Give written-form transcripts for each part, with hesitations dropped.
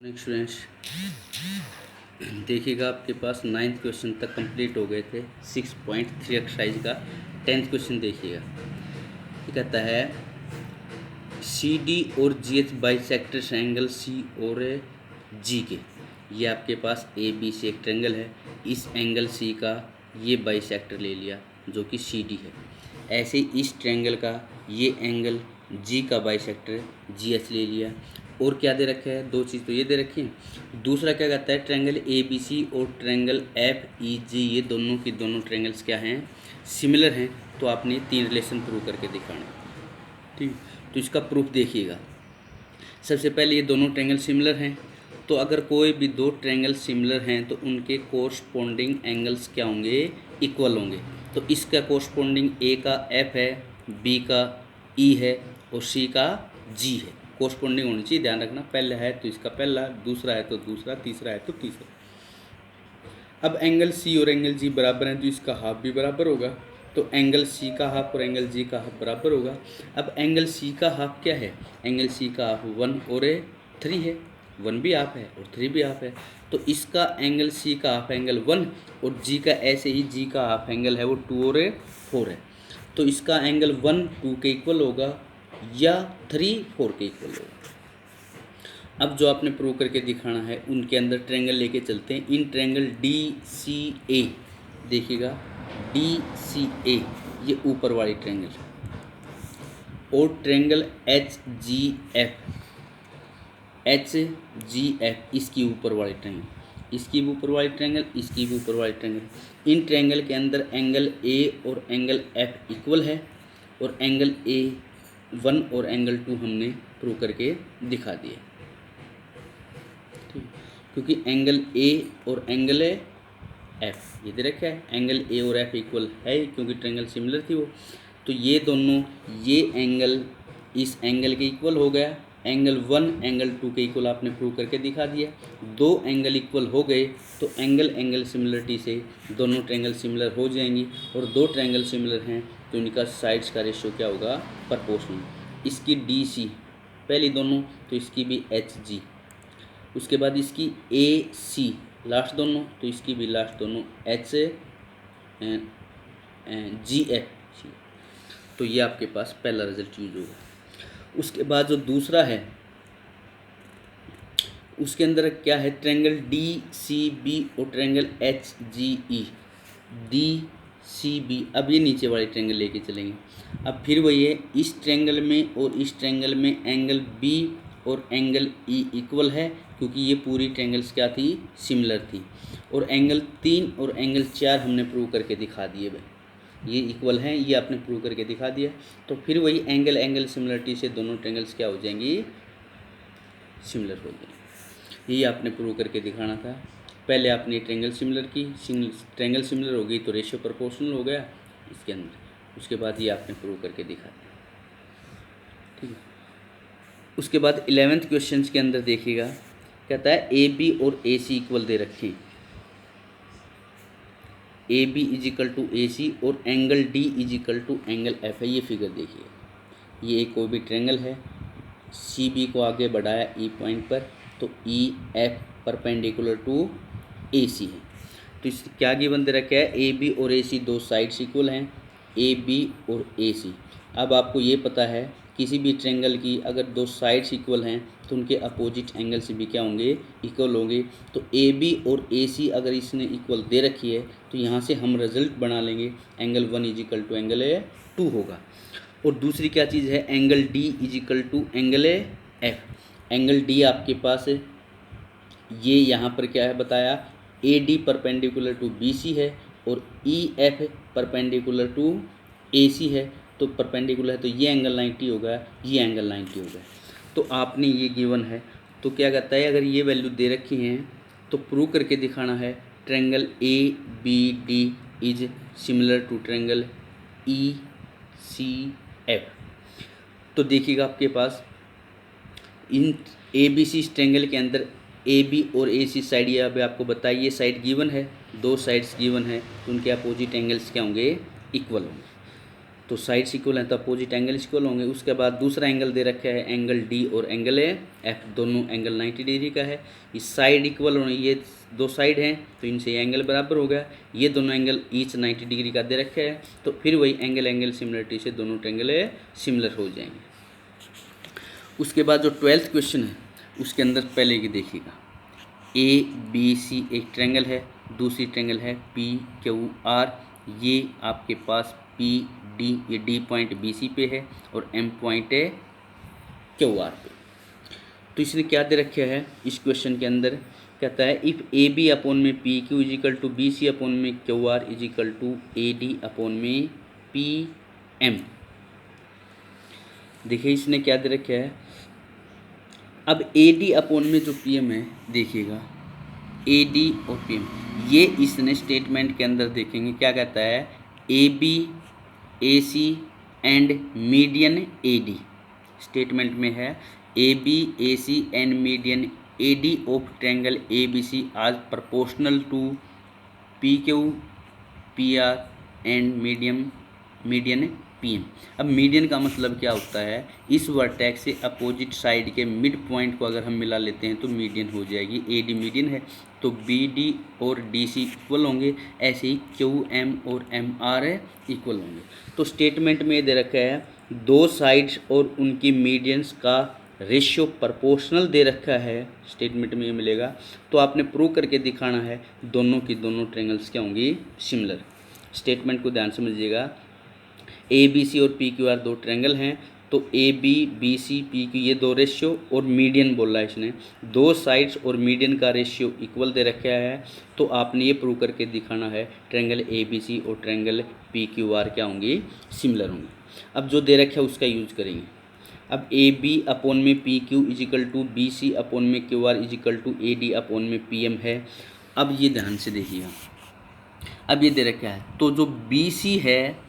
Next students, देखिएगा आपके पास 9th question तक कंप्लीट हो गए थे। 6.3 एक्सरसाइज का 10th क्वेश्चन देखिएगा। ये कहता है सी डी और G H bisector angle C और जी के। ये आपके पास ए बी से एक ट्रायंगल है, इस एंगल सी का ये बाइसेक्टर ले लिया जो कि सी डी है। ऐसे इस ट्रायंगल का ये एंगल जी का बाइसेक्टर जी एच ले लिया। और क्या दे रखा है, दो चीज़ तो ये दे रखी है। दूसरा क्या कहता है, ट्रायंगल ए बी सी और ट्रायंगल एफ ई जी, ये दोनों की दोनों ट्रायंगल्स क्या हैं, सिमिलर हैं। तो आपने 3 रिलेशन प्रूव करके दिखाना है। ठीक, तो इसका प्रूफ देखिएगा। सबसे पहले ये दोनों ट्रायंगल सिमिलर हैं, तो अगर कोई भी दो ट्रायंगल सिमिलर हैं तो उनके कोरस्पोंडिंग एंगल्स क्या होंगे, इक्वल होंगे। तो इसका कोरस्पोंडिंग ए का एफ है, बी का ई है और सी का जी है। कोरस्पोंडिंग होनी चाहिए, ध्यान रखना। पहला है तो इसका पहला, दूसरा है तो दूसरा, तीसरा है तो तीसरा। अब एंगल सी और एंगल जी बराबर हैं तो इसका हाफ भी बराबर होगा। तो एंगल सी का हाफ और एंगल जी का हाफ बराबर होगा। अब एंगल सी का हाफ क्या है, एंगल सी का हाफ 1 और 3 है। 1 भी हाफ है और 3 भी हाफ है। तो इसका एंगल सी का हाफ एंगल 1 और जी का ऐसे ही जी का हाफ एंगल है वो 2 और 4 है। तो इसका एंगल 1 2 के इक्वल होगा या 3 4 के इक्वल होगा। अब जो आपने प्रूव करके दिखाना है उनके अंदर ट्रायंगल लेके चलते हैं। इन ट्रायंगल डी सी ए, देखिएगा डी सी ए ये ऊपर वाली ट्रायंगल, और ट्रायंगल एच जी एफ इसकी ऊपर वाली ट्रायंगल, इसकी भी ऊपर वाली ट्रायंगल, इसकी भी ऊपर वाली ट्रायंगल। इन ट्रायंगल के अंदर एंगल ए और एंगल एफ इक्वल है और एंगल ए 1 और एंगल 2 हमने प्रूव करके दिखा दिया। क्योंकि एंगल ए और एंगल एफ ये दे रखा है, एंगल ए और एफ इक्वल है क्योंकि ट्रायंगल सिमिलर थी वो। तो ये दोनों, ये एंगल इस एंगल के इक्वल हो गया। एंगल 1 एंगल 2 के इक्वल आपने प्रूव करके दिखा दिया। दो एंगल इक्वल हो गए तो एंगल सिमिलरिटी से दोनों ट्रायंगल सिमिलर हो जाएंगी। और दो ट्रायंगल सिमिलर हैं तो उनका साइड्स का रेशियो क्या होगा, प्रोपोर्शनल। इसकी डी सी पहली दोनों, तो इसकी भी एच जी, उसके बाद इसकी ए सी लास्ट दोनों, तो इसकी भी लास्ट दोनों एच जी एफ। तो ये आपके पास पहला रिजल्ट यूज होगा। उसके बाद जो दूसरा है उसके अंदर क्या है, ट्रायंगल डी सी बी और ट्रायंगल एच जी ई, डी सी बी। अब ये नीचे वाले ट्रायंगल लेके चलेंगे। अब फिर वही है, इस ट्रायंगल में और इस ट्रायंगल में एंगल बी और एंगल ई इक्वल है क्योंकि ये पूरी ट्रायंगल्स क्या थी, सिमिलर थी। और एंगल 3 और एंगल 4 हमने प्रूव करके दिखा दिए भाई, ये इक्वल हैं, ये आपने प्रूव करके दिखा दिया। तो फिर वही एंगल सिमिलरिटी से दोनों ट्रायंगल्स क्या हो जाएंगी, सिमिलर हो जाएंगे। यही आपने प्रूव करके दिखाना था। पहले आपने ट्रायंगल सिमिलर की, ट्रायंगल सिमिलर हो गई तो रेशियो प्रोपोर्शनल हो गया इसके अंदर। उसके बाद ये आपने प्रूव करके दिखा दिया। ठीक है। उसके बाद 11th क्वेश्चन के अंदर देखिएगा, कहता है ए बी और ए सी इक्वल दे रखें। A B is equal to A C और angle D is equal to angle F है। ये फिगर देखिए, ये एक कोई भी ट्रायंगल है, सी बी को आगे बढ़ाया ई पॉइंट पर, तो ई F perpendicular to A C है। तो इस क्या गिवन दे रखा है, ए बी और ए सी दो साइड्स इक्वल हैं, ए बी और ए सी। अब आपको ये पता है किसी भी ट्रायंगल की अगर दो साइड्स इक्वल हैं तो उनके अपोजिट एंगल से भी क्या होंगे, इक्वल होंगे। तो ए बी और ए सी अगर इसने इक्वल दे रखी है तो यहाँ से हम रिजल्ट बना लेंगे, angle 1 is equal to angle 2 होगा। और दूसरी क्या चीज़ है, angle D is equal to angle F. Angle D आपके पास ये यहाँ पर क्या है बताया, A D perpendicular to B C है और E F perpendicular to A C है। तो परपेंडिकुलर है तो ये एंगल 90 होगा, ये एंगल 90 होगा। तो आपने ये गिवन है तो क्या कहता है, अगर ये वैल्यू दे रखी हैं तो प्रूव करके दिखाना है triangle A B D is similar to triangle E C F. तो देखिएगा आपके पास इन ए बी सी ट्रायंगल के अंदर ए बी और ए सी साइड, ये अभी आपको बताइए साइड गिवन है, दो साइड्स गिवन है तो उनके अपोजिट एंगल्स क्या होंगे, इक्वल होंगे। तो साइड्स इक्वल हैं तो अपोजिट एंगल इक्वल होंगे। उसके बाद दूसरा एंगल दे रखा है एंगल डी और एंगल एफ, दोनों एंगल 90 डिग्री का है। इस साइड इक्वल होने, ये दो साइड हैं तो इनसे ये एंगल बराबर हो गया। ये दोनों एंगल ईच 90 डिग्री का दे रखा है, तो फिर वही एंगल सिमिलरिटी से दोनों ट्रेंगल सिमिलर हो जाएंगे। उसके बाद जो 12th क्वेश्चन है उसके अंदर पहले की देखिएगा, ए बी सी एक ट्रेंगल है, दूसरी ट्रेंगल है पी क्यू आर। ये आपके पास पी डी, ये डी पॉइंट बी सी पे है और एम पॉइंट है क्यू आर पे। तो इसने क्या दे रखा है इस क्वेश्चन के अंदर, कहता है इफ़ ए बी अपॉन में P Q is equal to B C upon में Q R is equal to A D upon में पी एम। देखिए इसने क्या दे रखा है, अब ए डी अपॉन में जो पी एम है देखिएगा, ए डी और पी एम, ये इसने स्टेटमेंट के अंदर देखेंगे क्या कहता है, A B A C and median A D. Statement में है A B A C and median A D of triangle A B C आज proportional to P Q P R and median P M. अब median का मतलब क्या होता है, इस वर्टेक्स से अपोजिट साइड के मिड पॉइंट को अगर हम मिला लेते हैं तो मीडियन हो जाएगी। ए डी मीडियन है तो बी डी और डी सी इक्वल होंगे, ऐसे ही क्यू एम और एम आर इक्वल होंगे। तो स्टेटमेंट में दे रखा है दो साइड्स और उनकी मीडियंस का रेशियो प्रोपोर्शनल दे रखा है, स्टेटमेंट में ये मिलेगा। तो आपने प्रूव करके दिखाना है दोनों की दोनों ट्रायंगल्स क्या होंगी, सिमिलर। स्टेटमेंट को ध्यान समझिएगा, ए बी सी और पी क्यू आर दो ट्रायंगल हैं, तो A B B C P Q ये दो रेशियो और मीडियन बोला है इसने, दो साइड्स और मीडियन का रेशियो इक्वल दे रखा है। तो आपने ये प्रूव करके दिखाना है ट्रायंगल ए बी सी और ट्रायंगल पी क्यू आर क्या होंगी, सिमिलर होंगी। अब जो दे रखा है उसका यूज करेंगे। अब ए बी अपॉन में P Q is equal to B C upon में Q R is equal to A D upon में पी एम है। अब ये ध्यान से देखिएगा, अब ये दे रखा है तो जो बी सी है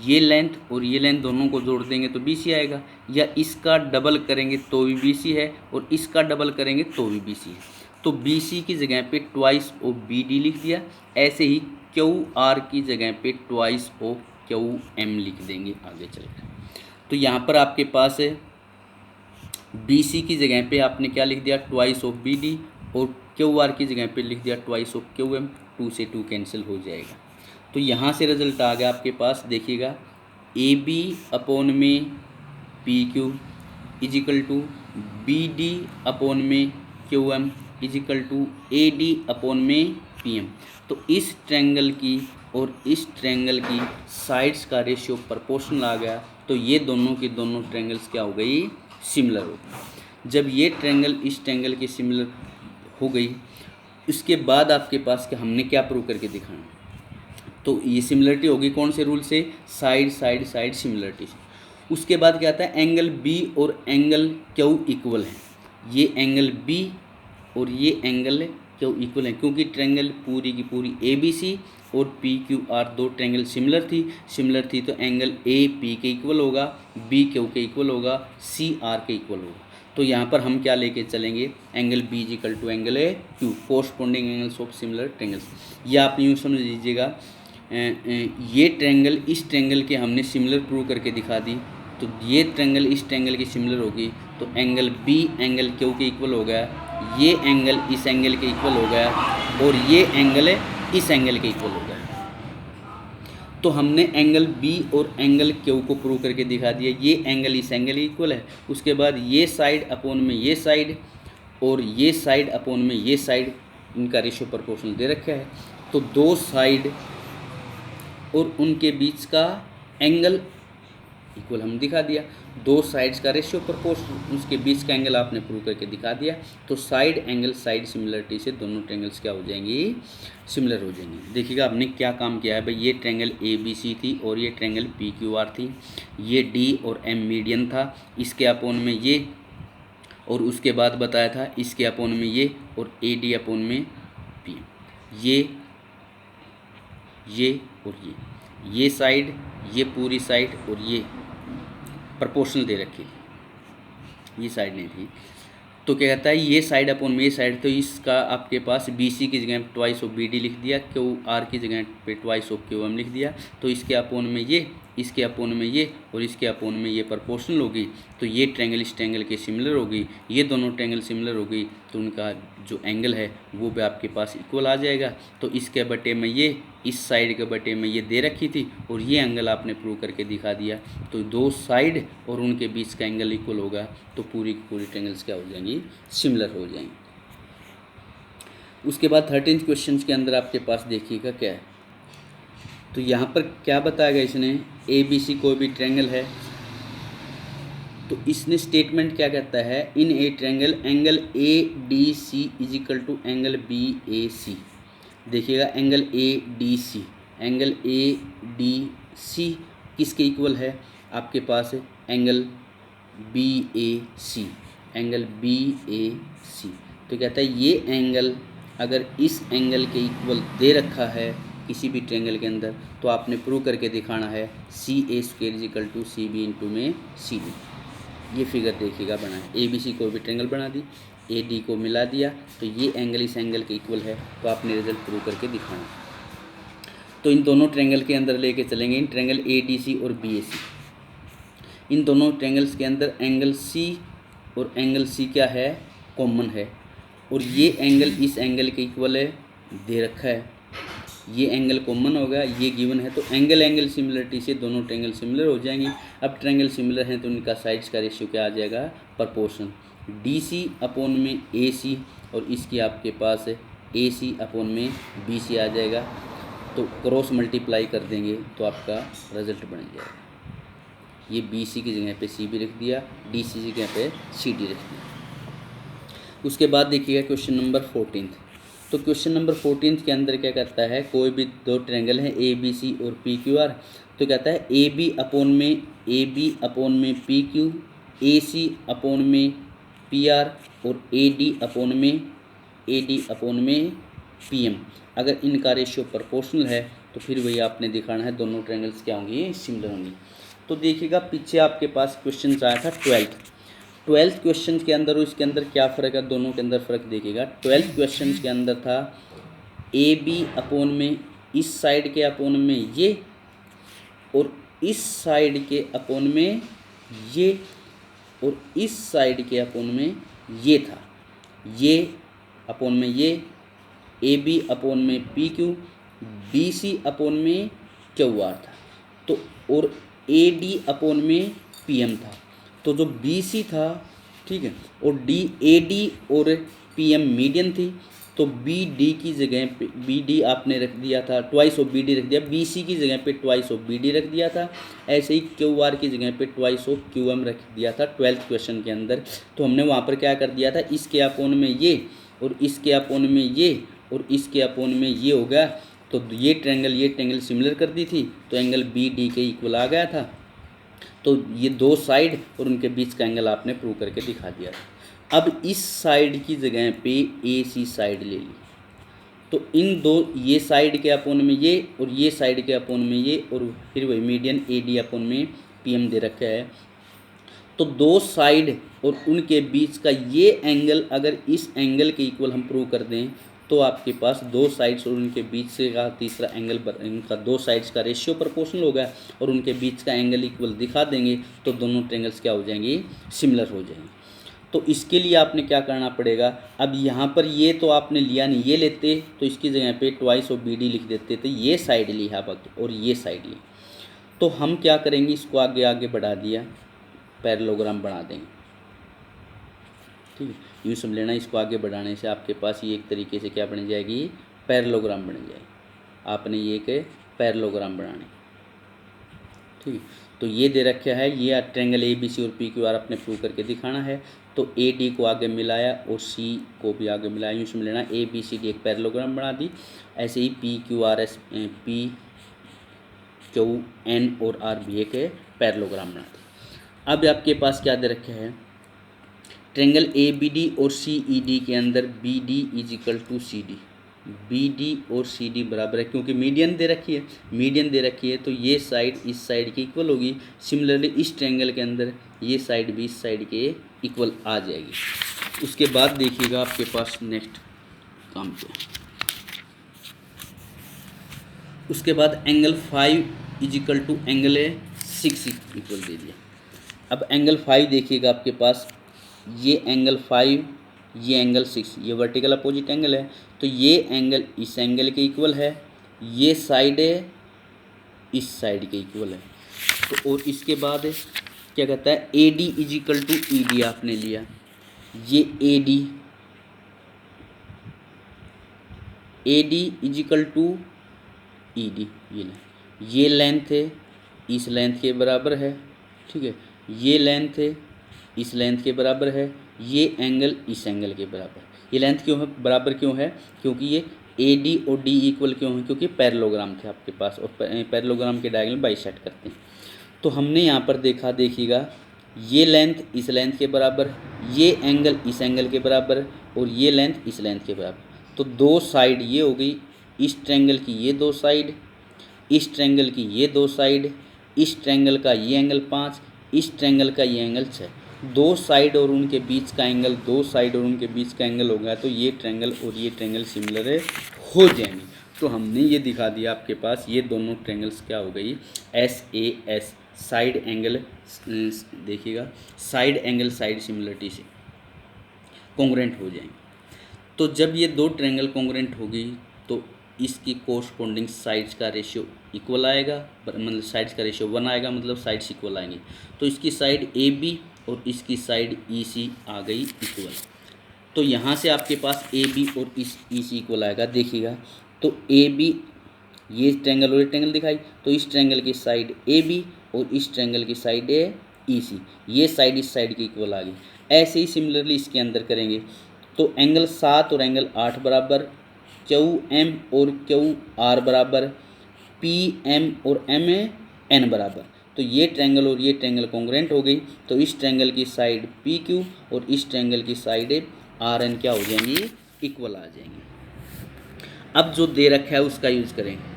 ये लेंथ और ये लेंथ दोनों को जोड़ देंगे तो बी सी आएगा, या इसका डबल करेंगे तो भी बी सी है और इसका डबल करेंगे तो भी बी सी है। तो बी सी की जगह पे ट्वाइस ऑफ बी डी लिख दिया, ऐसे ही क्यू आर की जगह पे ट्वाइस ऑफ क्यू एम लिख देंगे आगे चलकर। तो यहाँ पर आपके पास है बी सी की जगह पे आपने क्या लिख दिया, ट्वाइस ऑफ बी डी, और क्यू आर की जगह पे लिख दिया ट्वाइस ऑफ क्यू एम। 2 से 2 कैंसिल हो जाएगा। तो यहाँ से रिजल्ट आ गया आपके पास, देखिएगा ए बी अपॉन में P Q is equal to B D upon में Q M is equal to A D upon में पी एम। तो इस ट्रायंगल की और इस ट्रायंगल की साइड्स का रेशियो प्रोपोर्शनल आ गया, तो ये दोनों की दोनों ट्रायंगल्स क्या हो गई, सिमिलर हो गई। जब ये ट्रायंगल इस ट्रायंगल की सिमिलर हो गई, इसके बाद आपके पास कि हमने क्या प्रूव करके दिखाना, तो ये सिमिलरिटी होगी कौन से रूल से, साइड साइड साइड सिमिलरिटी से। उसके बाद क्या आता है, एंगल बी और एंगल क्यू इक्वल है। ये एंगल बी और ये एंगल क्यू इक्वल है, क्योंकि ट्रायंगल पूरी की पूरी ए बी सी और पी क्यू आर दो ट्रायंगल सिमिलर थी तो एंगल ए पी के इक्वल होगा, बी क्यू के इक्वल होगा, सी आर के इक्वल होगा। तो यहाँ पर हम क्या लेके चलेंगे, angle B equal to angle A Q, corresponding angles of similar triangles. या आप यूँ समझ लीजिएगा, ये ट्रायंगल इस ट्रायंगल के हमने सिमिलर प्रूव करके दिखा दी, तो ये ट्रायंगल इस ट्रायंगल की सिमिलर होगी, तो एंगल बी एंगल क्यू के इक्वल हो गया, ये एंगल इस एंगल के इक्वल हो गया और ये एंगल इस एंगल के इक्वल हो गया। तो हमने एंगल बी और एंगल क्यू को प्रूव करके दिखा दिया, ये एंगल इस एंगल के इक्वल है। उसके बाद ये साइड अपॉन में ये साइड और ये साइड अपॉन में ये साइड, इनका रेशियो प्रोपोर्शनल दे रखा है। तो दो साइड और उनके बीच का एंगल इक्वल हम दिखा दिया, दो साइड्स का रेशियो प्रोपोर्शनल, उसके बीच का एंगल आपने प्रूव करके दिखा दिया। तो साइड एंगल साइड सिमिलरिटी से दोनों ट्रायंगल्स क्या हो जाएंगी, सिमिलर हो जाएंगी। देखिएगा आपने क्या काम किया है भाई, ये ट्रायंगल ए बी सी थी और ये ट्रायंगल पी क्यू आर थी, ये डी और एम मीडियन था, इसके अपोन में ये, और उसके बाद बताया था इसके अपोन में ये और ए डी अपोन में पी, ये और ये साइड, ये पूरी साइड और ये प्रोपोर्शनल दे रखी थी, ये साइड नहीं थी। तो क्या कहता है ये साइड अपॉन में ये साइड, तो इसका आपके पास बी सी की जगह ट्वाइस ऑफ बी डी लिख दिया, क्यू आर की जगह पे ट्वाइस ऑफ क्यू एम लिख दिया। तो इसके अपॉन में ये, इसके अपॉन में ये और इसके अपॉन में ये प्रोपोर्शनल होगी। तो ये ट्रायंगल इस ट्रायंगल के सिमिलर होगी, ये दोनों ट्रायंगल सिमिलर होगी, तो उनका जो एंगल है वो भी आपके पास इक्वल आ जाएगा। तो इसके बटे में ये, इस साइड के बटे में ये दे रखी थी और ये एंगल आपने प्रूव करके दिखा दिया। तो दो साइड और उनके बीच का एंगल इक्वल होगा, तो पूरी की पूरी ट्रायंगल्स क्या हो जाएंगी, सिमिलर हो जाएंगी। उसके बाद 13th क्वेश्चन के अंदर आपके पास देखिएगा क्या है। तो यहाँ पर क्या बताया गया इसने, ए बी सी कोई भी ट्रायंगल है, तो इसने स्टेटमेंट क्या कहता है, in a triangle angle A D C is equal to angle B A C. देखिएगा angle A D C, angle A D C किसके इक्वल है, आपके पास है angle B A C, angle B A C. तो कहता है ये एंगल अगर इस एंगल के इक्वल दे रखा है किसी भी ट्रायंगल के अंदर, तो आपने प्रूव करके दिखाना है C A square is equal to C B into में सी डी। ये फिगर देखिएगा बनाए, ए बी सी को भी ट्रायंगल बना दी, ए डी को मिला दिया, तो ये एंगल इस एंगल के इक्वल है, तो आपने रिजल्ट प्रूव करके दिखाना। तो इन दोनों ट्रायंगल के अंदर लेके चलेंगे, इन ट्रायंगल ए डी सी और बी ए सी, इन दोनों ट्रायंगल्स के अंदर एंगल सी और एंगल सी क्या है, कॉमन है, और ये एंगल इस एंगल के इक्वल है, दे रखा है, ये एंगल कॉमन होगा, ये गिवन है। तो एंगल एंगल सिमिलरिटी से दोनों ट्रायंगल सिमिलर हो जाएंगे। अब ट्रायंगल सिमिलर हैं तो उनका साइड्स का रेशियो क्या आ जाएगा, प्रोपोर्शन, डी सी अपॉन में ए सी, और इसकी आपके पास ए सी अपॉन में बी सी आ जाएगा। तो क्रॉस मल्टीप्लाई कर देंगे तो आपका रिजल्ट बन जाएगा। ये बी सी की जगह पे सी बी रख दिया, डी सी की जगह पे सी डी रख दिया। उसके बाद देखिएगा क्वेश्चन नंबर 14। तो क्वेश्चन नंबर 14 के अंदर क्या कहता है, कोई भी दो ट्रायंगल हैं ए बी सी और पी क्यू आर। तो कहता है ए बी अपॉन में पी क्यू, ए सी अपॉन में पी आर और ए डी अपॉन में पी एम। अगर इनका रेशियो प्रोपोर्शनल है तो फिर वही आपने दिखाना है दोनों ट्रायंगल्स क्या होंगी, सिमिलर होंगी। तो देखिएगा पीछे आपके पास क्वेश्चन आया था 12th क्वेश्चन के अंदर और इसके अंदर क्या फ़र्क है, दोनों के अंदर फ़र्क देखिएगा। 12th क्वेश्चन के अंदर था ए बी अपॉन में इस साइड के अपॉन में ये और इस साइड के अपॉन में ये और इस साइड के अपॉन में ये था, ये अपॉन में ये, ए बी अपॉन में P Q, B C upon में क्यू आर था, तो और ए डी अपॉन में पी एम था। तो जो बी सी था, ठीक है, और डी ए डी और पी एम मीडियन थी, तो बी डी की जगह पे बी डी आपने रख दिया था, ट्वाइस ऑफ बी डी रख दिया, बी सी की जगह पे ट्वाइस ऑफ बी डी रख दिया था। ऐसे ही क्यू आर की जगह पे ट्वाइस ऑफ क्यू एम रख दिया था 12th क्वेश्चन के अंदर। तो हमने वहाँ पर क्या कर दिया था, इसके अपोन में ये और इसके अपोन में ये और इसके अपोन में ये हो गया, तो ये ट्रायंगल सिमिलर कर दी थी, तो एंगल बी डी के इक्वल आ गया था। तो ये दो साइड और उनके बीच का एंगल आपने प्रूव करके दिखा दिया। अब इस साइड की जगह पे ए सी साइड ले ली, तो इन दो, ये साइड के अपोन में ये और ये साइड के अपोन में ये, और फिर वही मीडियन ए डी अपोन में पी एम दे रखा है। तो दो साइड और उनके बीच का ये एंगल अगर इस एंगल के इक्वल हम प्रूव कर दें, तो आपके पास दो साइड्स और उनके बीच से का तीसरा एंगल, इनका दो साइड्स का रेशियो प्रोपोर्शनल होगा और उनके बीच का एंगल इक्वल दिखा देंगे, तो दोनों ट्रायंगल्स क्या हो जाएंगे, सिमिलर हो जाएंगे। तो इसके लिए आपने क्या करना पड़ेगा, अब यहाँ पर ये तो आपने लिया नहीं, ये लेते तो इसकी जगह पे ट्वाइस ऑफ बी डी लिख देते, तो ये साइड ली यहाँ पर और ये साइड ली। तो हम क्या करेंगे, इसको आगे आगे बढ़ा दिया, पैरेललोग्राम बना देंगे, ठीक है। यूँ समझ लेना, इसको आगे बढ़ाने से आपके पास ये एक तरीके से क्या बन जाएगी, पैरेललोग्राम बन जाएगी। आपने ये के पैरेललोग्राम बनाने, ठीक है। तो ये दे रखा है, ये ट्रायंगल ए बी सी और पी क्यू आर अपने प्रूव करके दिखाना है। तो ए डी को आगे मिलाया और सी को भी आगे मिलाया, यूँ समझ लेना ए बी सी डी एक पैरेललोग्राम बना दी। ऐसे ही P Q R S P Q N और आर भी एक पैरेललोग्राम बना दी। अब आपके पास क्या दे रखा है, ट्रायंगल ए बी डी और सी ई डी के अंदर B D is equal to C D, B D और सी डी बराबर है, क्योंकि मीडियन दे रखी है, तो ये साइड इस साइड की इक्वल होगी। सिमिलरली इस ट्रायंगल के अंदर ये साइड भी इस साइड के इक्वल आ जाएगी। उसके बाद देखिएगा आपके पास नेक्स्ट काम पे, उसके बाद angle 5 is equal to angle 6 equal दे दिया। अब एंगल 5 देखिएगा आपके पास, ये एंगल 5, ये एंगल 6, ये वर्टिकल अपोजिट एंगल है, तो ये एंगल इस एंगल के इक्वल है, ये साइड है इस साइड के इक्वल है। तो और इसके बाद क्या कहता है, A D is equal to E D आपने लिया, ये A D is equal to E D, ये लेंथ है इस लेंथ के बराबर है, ठीक है, ये लेंथ है इस लेंथ के बराबर है, ये एंगल इस एंगल के बराबर। ये लेंथ क्यों है बराबर, क्यों है, क्योंकि ये ए डी और डी इक्वल क्यों है, क्योंकि पैरेललोग्राम थे आपके पास और पैरेललोग्राम के डायगोनल बाइसेक्ट करते हैं। तो हमने यहाँ पर देखा, देखिएगा ये लेंथ इस लेंथ के बराबर, ये एंगल इस एंगल के बराबर और ये लेंथ इस लेंथ के बराबर। तो दो साइड ये हो गई, इस ट्रायंगल की ये दो साइड, इस ट्रायंगल की ये दो साइड, इस ट्रायंगल का ये एंगल 5, इस ट्रायंगल का ये एंगल 6। दो साइड और उनके बीच का एंगल, दो साइड और उनके बीच का एंगल हो गया, तो ये ट्रायंगल और ये ट्रायंगल सिमिलर हो जाएंगे। तो हमने ये दिखा दिया आपके पास, ये दोनों ट्रायंगल्स क्या हो गई, SAS साइड एंगल, देखिएगा साइड एंगल साइड सिमिलरिटी से कॉन्ग्रुएंट हो जाएंगे। तो जब ये दो ट्रायंगल कॉन्ग्रुएंट होगी तो इसकी कोरस्पोंडिंग साइड्स का रेशियो इक्वल आएगा, मतलब साइड्स का रेशियो 1 आएगा, मतलब साइड्स इक्वल आएंगी। तो इसकी साइड AB और इसकी साइड EC आ गई इक्वल। तो यहाँ से आपके पास AB और इस EC इक्वल आएगा, देखिएगा। तो AB ये ट्रायंगल और ये ट्रायंगल दिखाई, तो इस ट्रायंगल की साइड AB और इस ट्रायंगल की साइड EC, ये साइड इस साइड की इक्वल आ गई। ऐसे ही सिमिलरली इसके अंदर करेंगे, तो एंगल 7 और एंगल 8 बराबर, QM और QR बराबर, PM और MN बराबर। तो ये ट्रायंगल और ये ट्रायंगल कॉन्ग्रुएंट हो गई, तो इस ट्रायंगल की साइड PQ और इस ट्रायंगल की साइड RN क्या हो जाएंगी, इक्वल आ जाएंगी। अब जो दे रखा है उसका यूज करेंगे,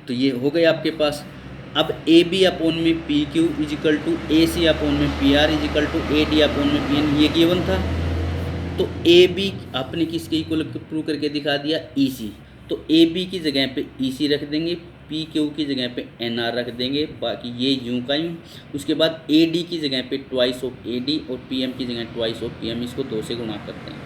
तो ये हो गए आपके पास। अब AB अपॉन में PQ is equal to AC upon में PR is equal to AD upon में PN, ये गिवन था। तो AB आपने किसके इक्वल प्रूव करके दिखा दिया, EC। तो AB की जगह पे EC रख देंगे, PQ की जगह पे NR रख देंगे, बाकी ये यूं का यूं। उसके बाद AD की जगह पे ट्वाइस ऑफ AD और PM की जगह ट्वाइस ऑफ PM, इसको 2 से गुणा करते हैं।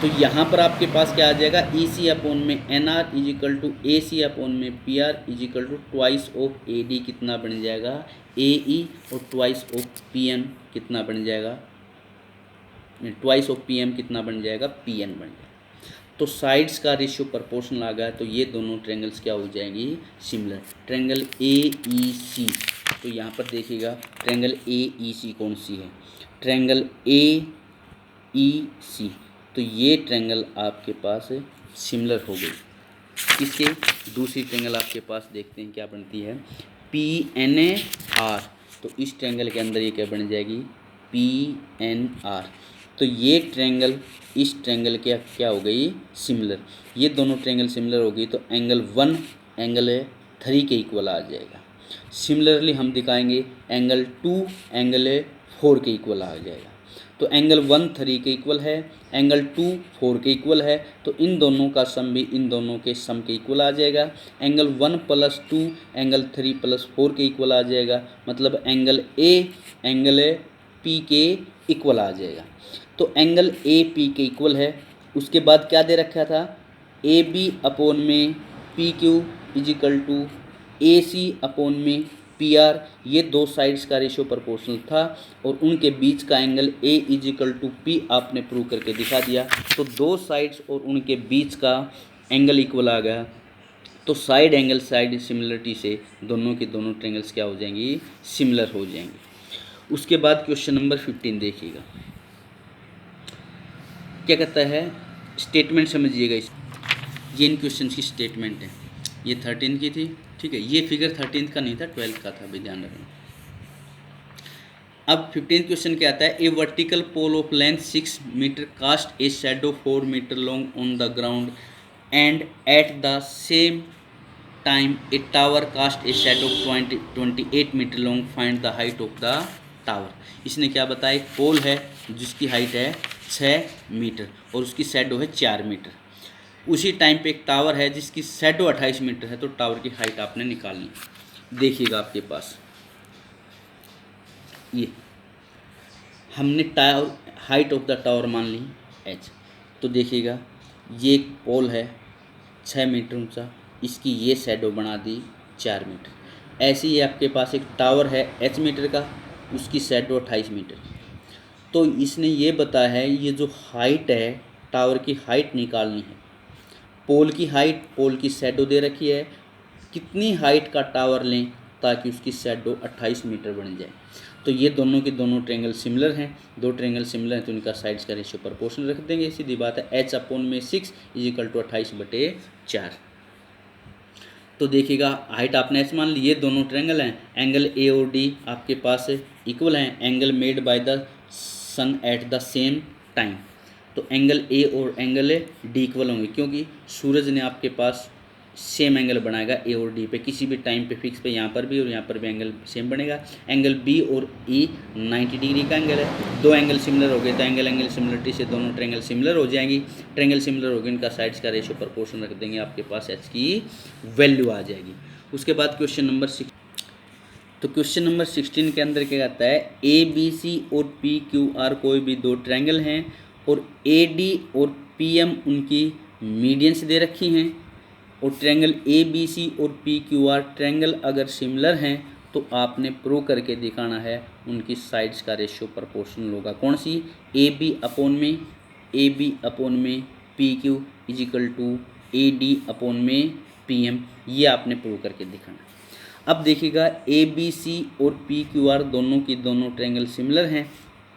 तो यहाँ पर आपके पास क्या आ जाएगा, EC अपॉन में NR is equal to AC upon में PR is equal to twice of AD कितना बन जाएगा, AE, और ट्वाइस ऑफ PM कितना बन जाएगा, ट्वाइस ऑफ PM कितना बन जाएगा, PN बन जाएगा। तो साइड्स का रेशियो प्रोपोर्शनल आ गया, तो ये दोनों ट्रायंगल्स क्या हो जाएंगी, सिमिलर। ट्रायंगल AEC, तो यहाँ पर देखिएगा ट्रायंगल AEC कौन सी है, ट्रायंगल AEC। तो ये ट्रायंगल आपके पास सिमिलर हो गई। इसके दूसरी ट्रायंगल आपके पास देखते हैं क्या बनती है, PNR। तो इस ट्रायंगल के अंदर ये क्या बन जाएगी, PNR। तो ये ट्रायंगल इस ट्रायंगल के क्या हो गई, सिमिलर। ये दोनों ट्रायंगल सिमिलर हो गई, तो एंगल 1 एंगल 3 के इक्वल आ जाएगा। सिमिलरली हम दिखाएंगे एंगल 2 एंगल 4 के इक्वल आ जाएगा। तो एंगल 1 3 के इक्वल है, एंगल 2 4 के इक्वल है, तो इन दोनों का सम भी इन दोनों के सम के इक्वल आ जाएगा। एंगल 1 + 2 एंगल 3 + 4 के इक्वल आ जाएगा, मतलब एंगल A एंगल P के इक्वल आ जाएगा। तो एंगल AP के इक्वल है। उसके बाद क्या दे रखा था, AB अपॉन में PQ is equal to AC upon में PR, ये दो साइड्स का रेशियो प्रोपोर्शनल था और उनके बीच का angle A is equal to P आपने प्रूव करके दिखा दिया। तो दो साइड्स और उनके बीच का एंगल इक्वल आ गया, तो साइड एंगल साइड सिमिलरिटी से दोनों के दोनों ट्रायंगल्स क्या हो जाएंगी, सिमिलर हो जाएंगे। उसके बाद क्वेश्चन नंबर 15 देखिएगा क्या कहता है, स्टेटमेंट समझिएगा। ये इन क्वेश्चन की स्टेटमेंट है, ये 13 की थी, ठीक है। ये फिगर 13 का नहीं था, 12 का था, भी ध्यान रखना। अब 15 क्वेश्चन क्या आता है, a vertical pole of length 6 metre cast a shadow 4 metre long on the ground and at the same time a tower cast a shadow 28 metre long, find the height of the tower. इसने क्या बताया, एक पोल है जिसकी height है 6 metre और उसकी shadow है 4 मीटर। उसी टाइम पे एक टावर है जिसकी शैडो 28 मीटर है, तो टावर की हाइट आपने निकालनी। देखिएगा आपके पास ये हमने tower height of the tower मान ली h। तो देखिएगा ये एक पोल है 6 मीटर ऊंचा, इसकी ये शैडो बना दी 4 मीटर। ऐसे ही आपके पास एक टावर है h मीटर का, उसकी शैडो 28 मीटर। तो इसने ये बताया है ये जो हाइट है टावर की हाइट निकालनी है। पोल की हाइट, पोल की शैडो दे रखी है, कितनी हाइट का टावर लें ताकि उसकी शैडो 28 मीटर बन जाए। तो ये दोनों के दोनों ट्रेंगल सिमिलर हैं, दो ट्रेंगल सिमिलर हैं तो इनका साइड्स का रेशियो प्रोपोर्शनल रख देंगे। सीधी बात है h अपॉन में 6 इजिकल टू 28/4। तो देखिएगा हाइट आपने h मान ली, ये दोनों ट्रेंगल हैं, एंगल ए और डी आपके पास इक्वल हैं, angle made by the sun at the same time. तो एंगल ए और एंगल डी इक्वल होंगे क्योंकि सूरज ने आपके पास सेम एंगल बनाएगा ए और डी पे, किसी भी टाइम पे फिक्स पे, यहाँ पर भी और यहाँ पर भी एंगल सेम बनेगा। एंगल बी और ई 90 डिग्री का एंगल है, दो एंगल सिमिलर हो गए तो एंगल सिमिलरिटी से दोनों ट्रेंगल सिमिलर हो जाएंगी। ट्रेंगल सिमिलर होगी, इनका साइड्स का रेशियो प्रोपोर्शन रख देंगे, आपके पास एच की वैल्यू आ जाएगी। उसके बाद क्वेश्चन नंबर 6। तो क्वेश्चन नंबर 16 के अंदर क्या कहता है, ए बी सी और पी क्यू आर कोई भी दो ट्रायंगल हैं और ए डी और पी एम उनकी मीडियंस दे रखी हैं, और ट्रायंगल ए बी सी और पी क्यू आर ट्रायंगल अगर सिमिलर हैं तो आपने प्रूव करके दिखाना है उनकी साइड्स का रेशियो प्रोपोर्शनल होगा। कौन सी, ए बी अपॉन में P Q is equal to A D upon में पी एम, ये आपने प्रूव करके दिखाना। अब देखिएगा ए बी सी और पी क्यू आर दोनों की दोनों ट्रायंगल सिमिलर हैं,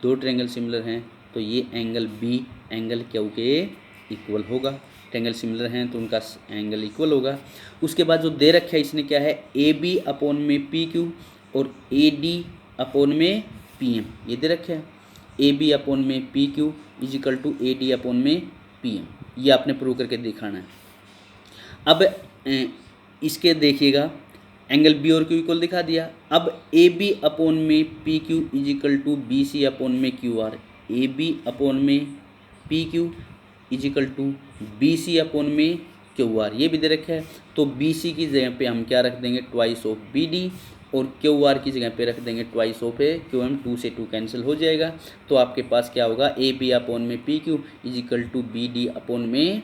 दो ट्रायंगल सिमिलर हैं तो ये एंगल बी एंगल क्यू के इक्वल होगा। ट्रायंगल सिमिलर हैं तो उनका एंगल इक्वल होगा। उसके बाद जो दे रखा है इसने क्या है, ए बी अपॉन में पी क्यू और ए डी अपॉन में पी एम, ये दे रखा है। ए बी अपॉन में P Q is equal to A D upon में पी एम, ये आपने प्रूव करके दिखाना है। अब इसके देखिएगा एंगल बी और क्यू इक्वल दिखा दिया। अब ए बी अपॉन में P Q is equal to B C upon में Q R, A B upon में P Q is equal to B C upon में क्यू आर, ये भी दे रखा है। तो बी सी की जगह पे हम क्या रख देंगे, ट्वाइस ऑफ बी डी, और क्यू आर की जगह पे रख देंगे ट्वाइस ऑफ क्यू एम, 2 से 2 कैंसिल हो जाएगा। तो आपके पास क्या होगा, ए बी अपॉन में P Q is equal to B D upon में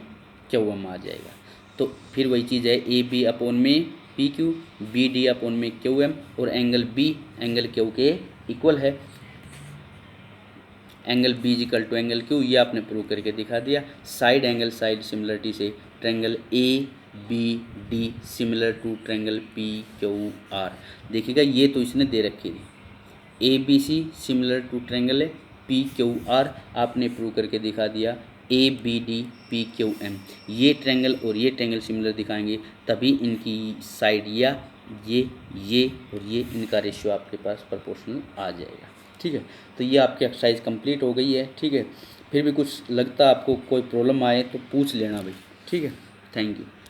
क्यू एम आ जाएगा। तो फिर वही चीज़ है, ए बी अपॉन में P Q B D upon में क्यू एम, और एंगल बी एंगल क्यू के इक्वल है, angle B is equal to angle Q, ये आपने प्रूव करके दिखा दिया। साइड एंगल साइड सिमिलरिटी से triangle A B D similar to triangle P Q R. देखिएगा ये तो इसने दे रखी थी, A B C similar to triangle है पी क्यू आर, आपने प्रूव करके दिखा दिया A B D P Q M, ये ट्रायंगल और ये ट्रायंगल सिमिलर दिखाएंगे तभी इनकी साइड या ये और ये इनका रेशियो आपके पास प्रोपोर्शनल आ जाएगा। ठीक है, तो ये आपकी एक्सरसाइज कंप्लीट हो गई है। ठीक है, फिर भी कुछ लगता आपको कोई प्रॉब्लम आए तो पूछ लेना भाई। ठीक है, थैंक यू।